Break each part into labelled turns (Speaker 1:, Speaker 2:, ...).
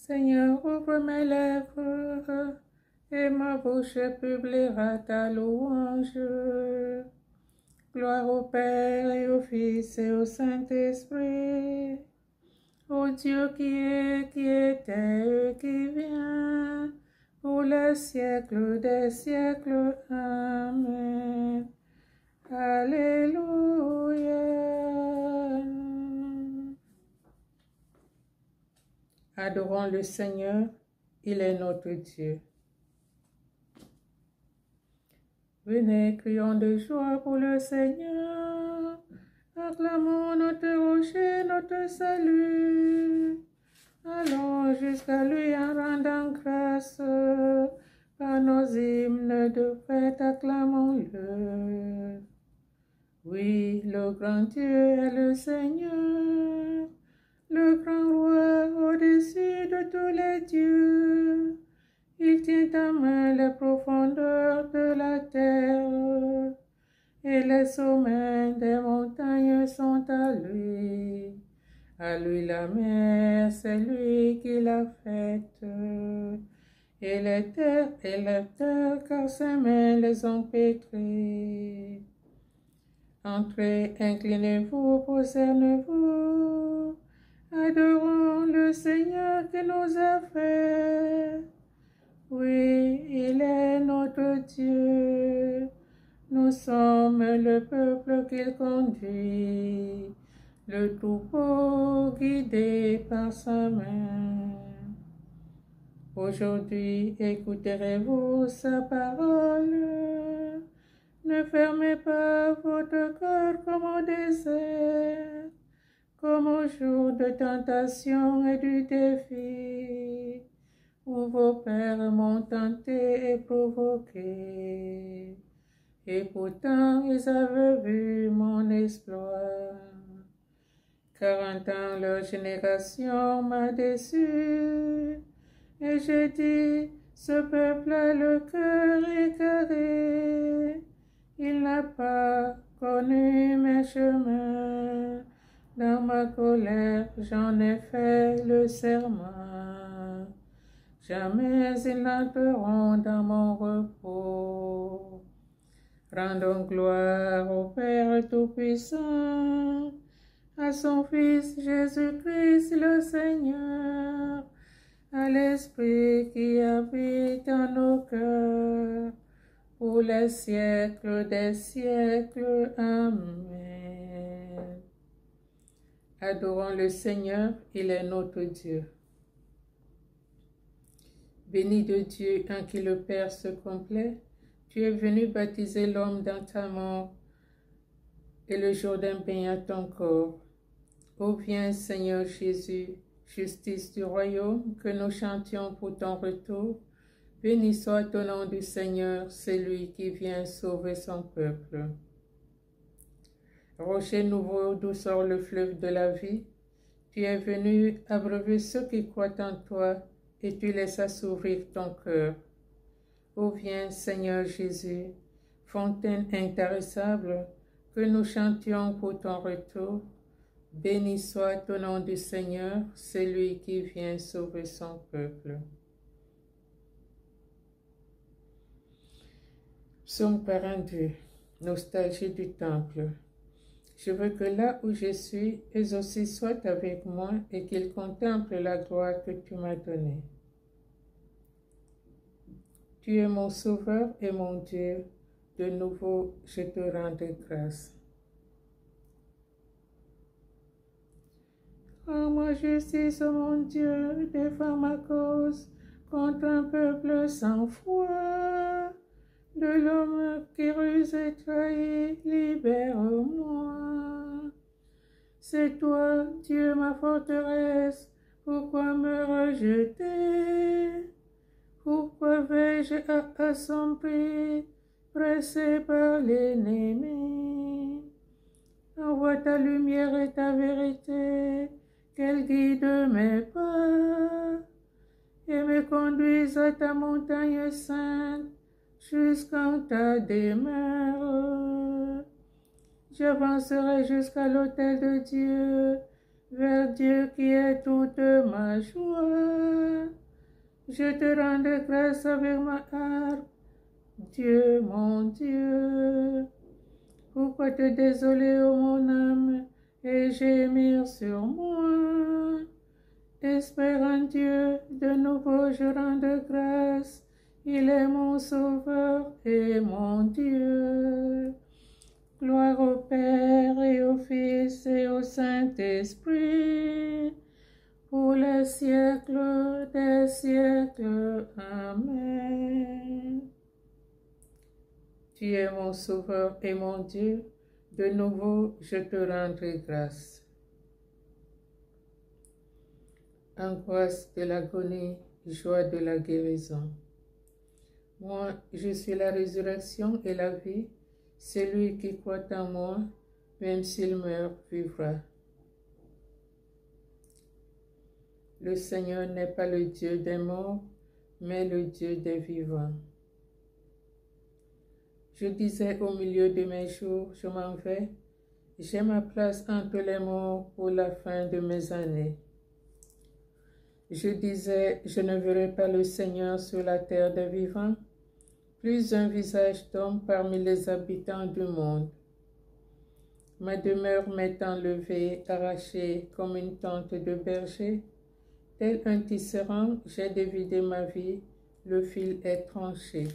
Speaker 1: Seigneur, ouvre mes lèvres, et ma bouche publiera ta louange. Gloire au Père et au Fils et au Saint-Esprit, au Dieu qui était et qui vient, pour les siècles des siècles. Amen. Alléluia. Adorons le Seigneur, il est notre Dieu. Venez, crions de joie pour le Seigneur, acclamons notre rocher, notre salut. Allons jusqu'à lui en rendant grâce, par nos hymnes de fête, acclamons-le. Oui, le grand Dieu est le Seigneur, le grand roi au-dessus de tous les dieux. Il tient à main les profondeurs de la terre, et les sommets des montagnes sont à lui. À lui la mer, c'est lui qui l'a faite, et les terres, car ses mains les ont pétrées. Entrez, inclinez-vous, prosternez-vous, adorons le Seigneur qui nous a fait. Oui, il est notre Dieu, nous sommes le peuple qu'il conduit, le troupeau guidé par sa main. Aujourd'hui, écouterez-vous sa parole, ne fermez pas votre cœur comme au désert, comme au jour de tentation et du défi, où vos pères m'ont tenté et provoqué, et pourtant ils avaient vu mon exploit. 40 ans leur génération m'a déçu, et j'ai dit, ce peuple a le cœur égaré, il n'a pas connu mes chemins. Dans ma colère, j'en ai fait le serment. Jamais ils n'entreront dans mon repos. Rendons gloire au Père Tout-Puissant, à son Fils Jésus-Christ le Seigneur, à l'Esprit qui habite en nos cœurs, pour les siècles des siècles. Amen. Adorons le Seigneur, il est notre Dieu. Béni de Dieu en qui le Père se complaît, tu es venu baptiser l'homme dans ta mort, et le Jourdain baigne ton corps. Ô viens, Seigneur Jésus, justice du royaume, que nous chantions pour ton retour. Béni soit au nom du Seigneur, celui qui vient sauver son peuple. Rocher nouveau d'où sort le fleuve de la vie, tu es venu abreuver ceux qui croient en toi, et tu laisses s'ouvrir ton cœur. Ô viens, Seigneur Jésus, fontaine intarissable, que nous chantions pour ton retour. Béni soit au nom du Seigneur, celui qui vient sauver son peuple. Psaume 42, nostalgie du temple. Je veux que là où je suis, eux aussi soient avec moi et qu'ils contemplent la gloire que tu m'as donnée. Tu es mon sauveur et mon Dieu, de nouveau je te rends grâce. Rends-moi justice, ô mon Dieu, défends ma cause contre un peuple sans foi. De l'homme qui ruse et trahit, libère-moi. C'est toi, Dieu, ma forteresse, pourquoi me rejeter? Pourquoi vais-je assombri, pressé par l'ennemi? Envoie ta lumière et ta vérité, qu'elle guide mes pas, et me conduise à ta montagne sainte, jusqu'en ta demeure. J'avancerai jusqu'à l'autel de Dieu, vers Dieu qui est toute ma joie. Je te rends grâce avec ma harpe, Dieu mon Dieu. Pourquoi te désoler, ô mon âme, et gémir sur moi? Espère en Dieu, de nouveau je rends grâce. Il est mon sauveur et mon Dieu. Gloire au Père et au Fils et au Saint-Esprit, pour les siècles des siècles. Amen. Tu es mon sauveur et mon Dieu, de nouveau je te rendrai grâce. Angoisse de l'agonie, joie de la guérison. Moi, je suis la résurrection et la vie. Celui qui croit en moi, même s'il meurt, vivra. Le Seigneur n'est pas le Dieu des morts, mais le Dieu des vivants. Je disais au milieu de mes jours, je m'en vais, j'ai ma place entre les morts pour la fin de mes années. Je disais, je ne verrai pas le Seigneur sur la terre des vivants, plus un visage d'homme parmi les habitants du monde. Ma demeure m'est enlevée, arrachée comme une tente de berger. Tel un tisserand, j'ai dévidé ma vie, le fil est tranché.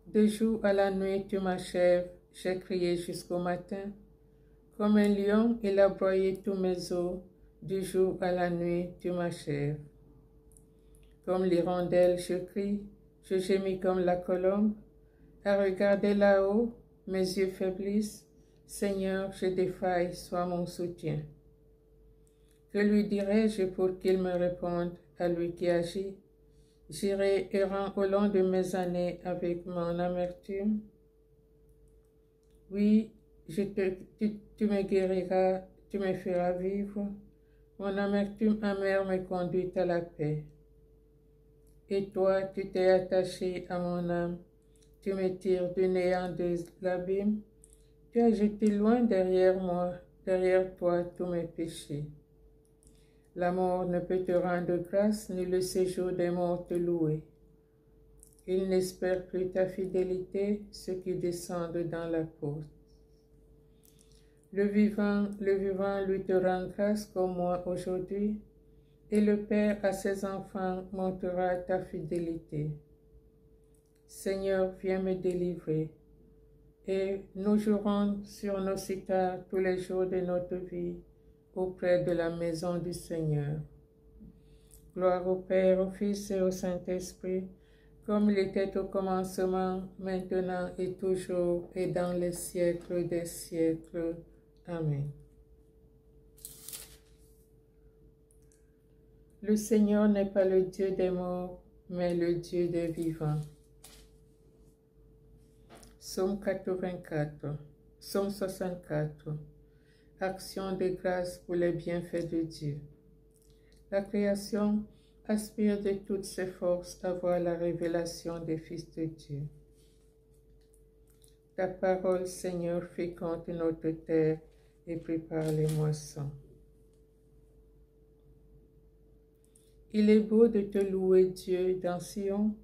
Speaker 1: De jour à la nuit, tu m'achèves, j'ai crié jusqu'au matin. Comme un lion, il a broyé tous mes os, du jour à la nuit, tu m'achèves. Comme l'hirondelle, je crie, je gémis comme la colombe. À regarder là-haut, mes yeux faiblissent. Seigneur, je défaille, sois mon soutien. Que lui dirai-je pour qu'il me réponde, à lui qui agit? J'irai errant au long de mes années avec mon amertume. Oui, tu me guériras, tu me feras vivre. Mon amertume amère me conduit à la paix. Et toi, tu t'es attaché à mon âme. Tu me tires du néant de l'abîme. Tu as jeté loin derrière moi, derrière toi, tous mes péchés. La mort ne peut te rendre grâce, ni le séjour des morts te louer. Ils n'espèrent plus ta fidélité, ceux qui descendent dans la côte. Le vivant lui te rend grâce comme moi aujourd'hui, et le Père à ses enfants montrera ta fidélité. Seigneur, viens me délivrer, et nous jouerons sur nos cithars tous les jours de notre vie, auprès de la maison du Seigneur. Gloire au Père, au Fils et au Saint-Esprit, comme il était au commencement, maintenant et toujours, et dans les siècles des siècles. Amen. Le Seigneur n'est pas le Dieu des morts, mais le Dieu des vivants. Psaume 84, Psaume 64. Action de grâce pour les bienfaits de Dieu. La création aspire de toutes ses forces à voir la révélation des fils de Dieu. Ta parole, Seigneur, féconde notre terre et prépare les moissons. Il est beau de te louer, Dieu, dans Sion,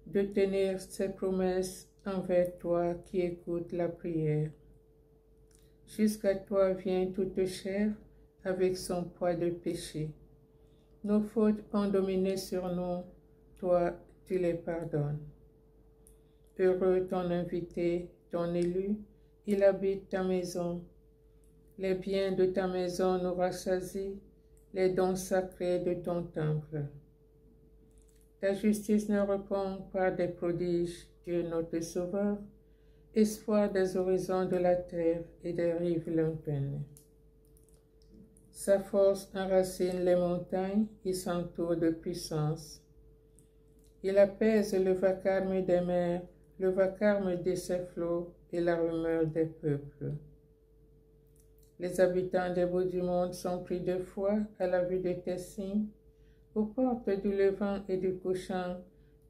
Speaker 1: de tenir ses promesses envers toi qui écoutes la prière. Jusqu'à toi vient toute chair avec son poids de péché. Nos fautes ont dominé sur nous, toi, tu les pardonnes. Heureux ton invité, ton élu, il habite ta maison. Les biens de ta maison nous rassasient, les dons sacrés de ton temple. Ta justice nous répond par des prodiges, Dieu notre Sauveur, espoir des horizons de la terre et des rives lointaines. Sa force enracine les montagnes, il s'entoure de puissance. Il apaise le vacarme des mers, le vacarme de ses flots et la rumeur des peuples. Les habitants des bouts du monde sont pris de foi à la vue de tes signes. Aux portes du levant et du couchant,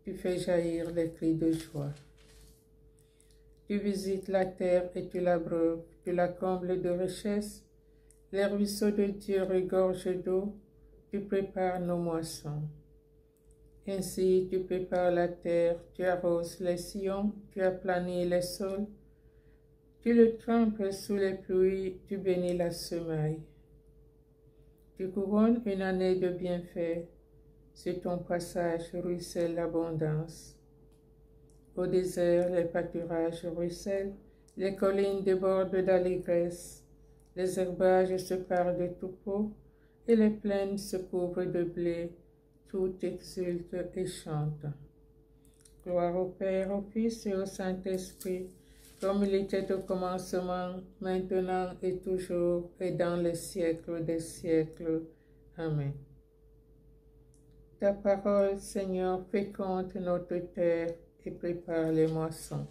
Speaker 1: tu fais jaillir les cris de joie. Tu visites la terre et tu l'abreuves, tu la combles de richesses. Les ruisseaux de Dieu regorgent d'eau, tu prépares nos moissons. Ainsi tu prépares la terre, tu arroses les sillons, tu aplanis les sols, tu le trempes sous les pluies, tu bénis la semaille. Tu couronnes une année de bienfaits, sur ton passage ruisselle l'abondance. Au désert, les pâturages ruissellent, les collines débordent d'allégresse, les herbages se parent de troupeaux, et les plaines se couvrent de blé, tout exulte et chante. Gloire au Père, au Fils et au Saint-Esprit, comme il était au commencement, maintenant et toujours, et dans les siècles des siècles. Amen. Ta parole, Seigneur, féconde notre terre et prépare les moissons.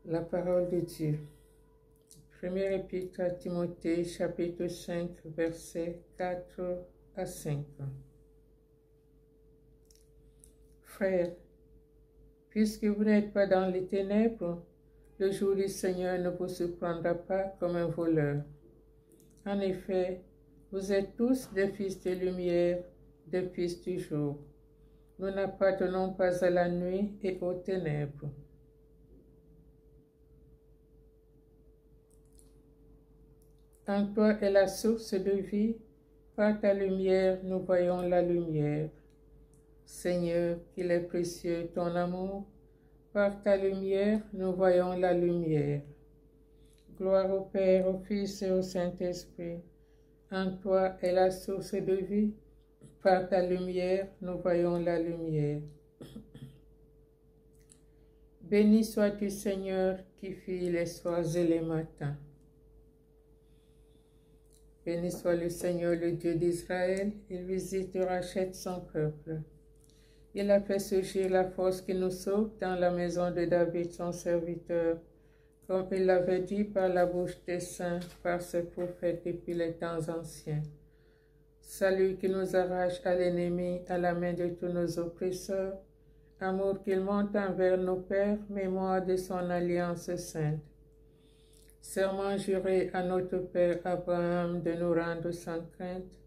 Speaker 1: La parole de Dieu. Première épître à Timothée, chapitre 5, versets 4 à 5. Frères, puisque vous n'êtes pas dans les ténèbres, le jour du Seigneur ne vous surprendra pas comme un voleur. En effet, vous êtes tous des fils de lumière, des fils du jour. Nous n'appartenons pas à la nuit et aux ténèbres. En toi est la source de vie, par ta lumière nous voyons la lumière. Seigneur, qu'il est précieux ton amour, par ta lumière nous voyons la lumière. Gloire au Père, au Fils et au Saint-Esprit. En toi est la source de vie, par ta lumière nous voyons la lumière. Béni sois-tu, Seigneur, qui fit les soirs et les matins. Béni soit le Seigneur, le Dieu d'Israël, il visite et rachète son peuple. Il a fait surgir la force qui nous sauve dans la maison de David, son serviteur, comme il l'avait dit par la bouche des saints, par ses prophètes depuis les temps anciens. Salut qui nous arrache à l'ennemi, à la main de tous nos oppresseurs, amour qu'il monte envers nos pères, mémoire de son alliance sainte. Serment juré à notre Père Abraham de nous rendre sans crainte,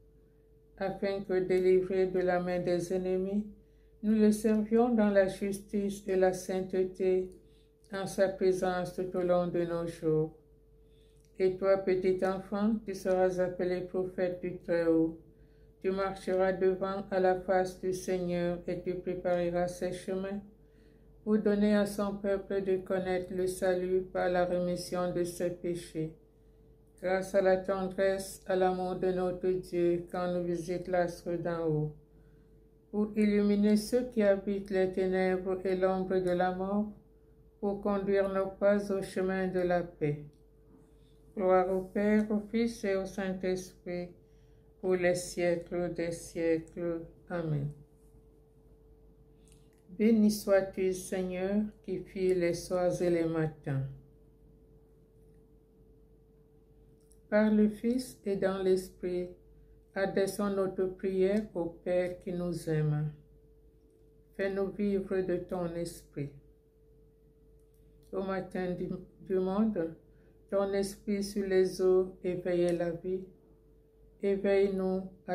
Speaker 1: afin que, délivrés de la main des ennemis, nous le servions dans la justice et la sainteté, en sa présence tout au long de nos jours. Et toi, petit enfant, tu seras appelé prophète du Très-Haut. Tu marcheras devant à la face du Seigneur et tu prépareras ses chemins, pour donner à son peuple de connaître le salut par la rémission de ses péchés. Grâce à la tendresse, à l'amour de notre Dieu, quand nous visite l'astre d'en haut, pour illuminer ceux qui habitent les ténèbres et l'ombre de la mort, pour conduire nos pas au chemin de la paix. Gloire au Père, au Fils et au Saint-Esprit, pour les siècles des siècles. Amen. Béni sois-tu, Seigneur, qui fit les soirs et les matins. Par le Fils et dans l'Esprit, adressons notre prière au Père qui nous aime. Fais-nous vivre de ton esprit. Au matin du monde, ton esprit sur les eaux éveillait la vie. Éveille-nous à